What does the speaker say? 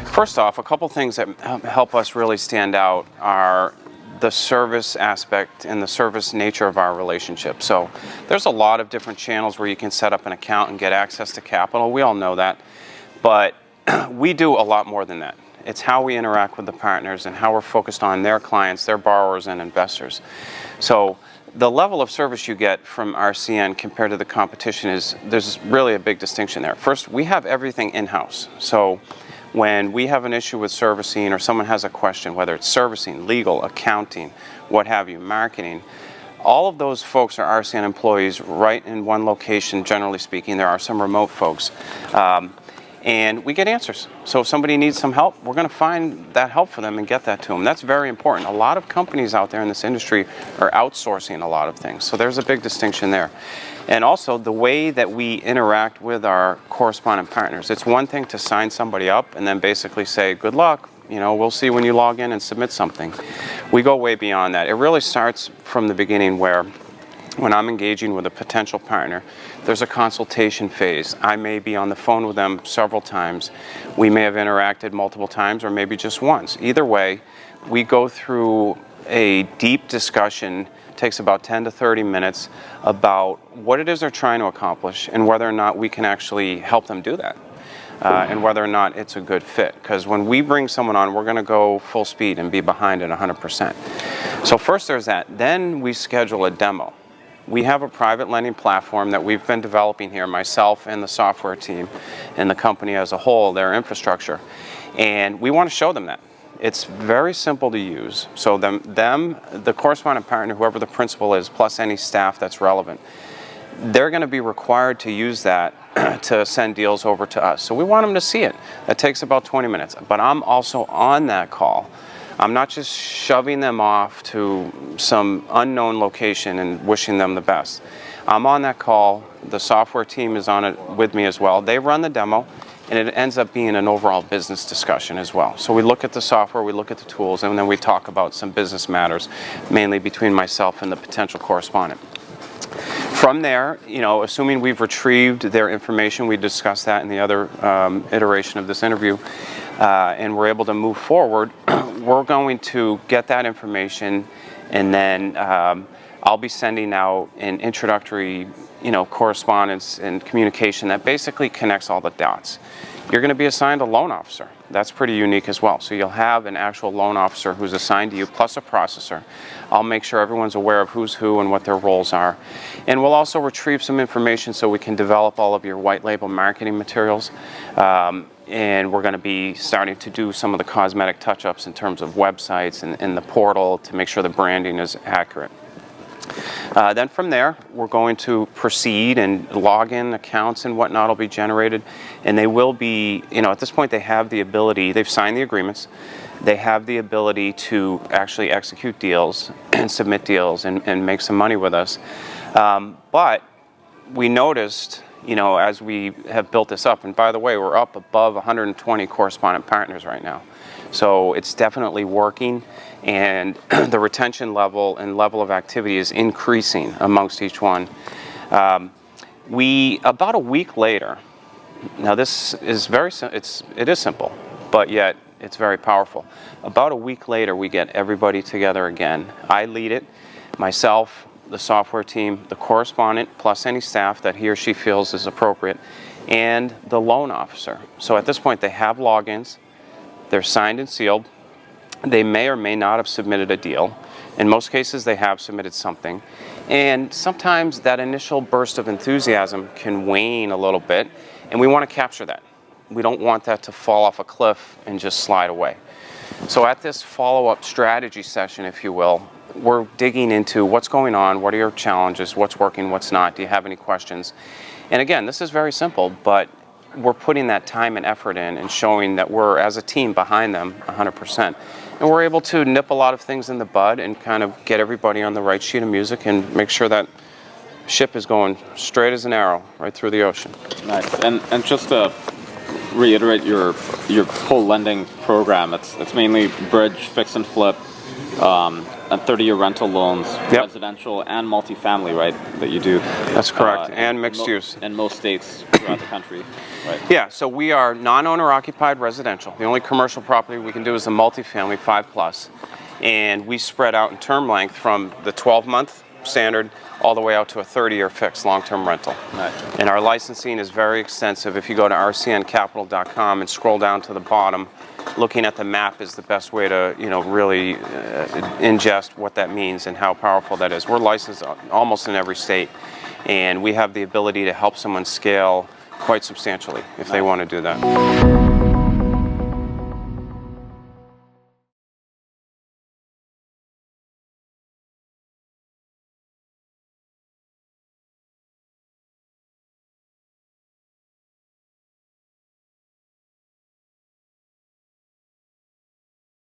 First off, a couple things that help us really stand out are the service aspect and the service nature of our relationship. So there's a lot of different channels where you can set up an account and get access to capital. We all know that. But we do a lot more than that. It's how we interact with the partners and how we're focused on their clients, their borrowers, and investors. So the level of service you get from RCN compared to the competition there's really a big distinction there. First, we have everything in-house. So when we have an issue with servicing or someone has a question, whether it's servicing, legal, accounting, what have you, marketing, all of those folks are RCN employees right in one location, generally speaking. There are some remote folks. And we get answers. So if somebody needs some help, we're going to find that help for them and get that to them. That's very important. A lot of companies out there in this industry are outsourcing a lot of things. So there's a big distinction there. And also the way that we interact with our correspondent partners. It's one thing to sign somebody up and then basically say, good luck, we'll see when you log in and submit something. We go way beyond that. It really starts from the beginning where when I'm engaging with a potential partner, there's a consultation phase. I may be on the phone with them several times. We may have interacted multiple times or maybe just once. Either way, we go through a deep discussion, takes about 10 to 30 minutes, about what it is they're trying to accomplish and whether or not we can actually help them do that. And whether or not it's a good fit. Because when we bring someone on, we're going to go full speed and be behind it 100%. So first there's that. Then we schedule a demo. We have a private lending platform that we've been developing here, myself and the software team and the company as a whole, their infrastructure. And we want to show them that. It's very simple to use. So the correspondent partner, whoever the principal is, plus any staff that's relevant, they're going to be required to use that to send deals over to us. So we want them to see it. That takes about 20 minutes. But I'm also on that call. I'm not just shoving them off to some unknown location and wishing them the best. I'm on that call. The software team is on it with me as well. They run the demo, and it ends up being an overall business discussion as well. So we look at the software, we look at the tools, and then we talk about some business matters, mainly between myself and the potential correspondent. From there, assuming we've retrieved their information, we discussed that in the other iteration of this interview, and we're able to move forward, we're going to get that information, and then I'll be sending out an introductory, correspondence and communication that basically connects all the dots. You're going to be assigned a loan officer. That's pretty unique as well. So you'll have an actual loan officer who's assigned to you, plus a processor. I'll make sure everyone's aware of who's who and what their roles are. And we'll also retrieve some information so we can develop all of your white label marketing materials. And we're going to be starting to do some of the cosmetic touch-ups in terms of websites and the portal to make sure the branding is accurate. Then from there, we're going to proceed, and login accounts and whatnot will be generated. And they will be, at this point they have the ability, they've signed the agreements, they have the ability to actually execute deals and submit deals and make some money with us. But we noticed, as we have built this up, and by the way, we're up above 120 correspondent partners right now. So it's definitely working, and the retention level and level of activity is increasing amongst each one. About a week later, now this is it is simple, but yet it's very powerful. About a week later, we get everybody together again. I lead it, myself, the software team, the correspondent, plus any staff that he or she feels is appropriate, and the loan officer. So at this point, they have logins. They're signed and sealed. They may or may not have submitted a deal. In most cases, they have submitted something. And sometimes that initial burst of enthusiasm can wane a little bit, and we want to capture that. We don't want that to fall off a cliff and just slide away. So at this follow-up strategy session, if you will, we're digging into what's going on, what are your challenges, what's working, what's not, do you have any questions? And again, this is very simple, but we're putting that time and effort in and showing that we're, as a team, behind them 100%. And we're able to nip a lot of things in the bud and kind of get everybody on the right sheet of music and make sure that ship is going straight as an arrow right through the ocean. Nice. And just to reiterate your whole lending program, it's mainly bridge, fix and flip, 30-year rental loans, Yep. residential and multifamily, right, that you do. That's correct, and mixed use. In most states throughout the country, right? Yeah, so we are non-owner occupied residential. The only commercial property we can do is the multifamily 5+, and we spread out in term length from the 12-month standard all the way out to a 30-year fixed long-term rental. Right. And our licensing is very extensive. If you go to rcncapital.com and scroll down to the bottom, looking at the map is the best way to, really ingest what that means and how powerful that is. We're licensed almost in every state, and we have the ability to help someone scale quite substantially if they want to do that.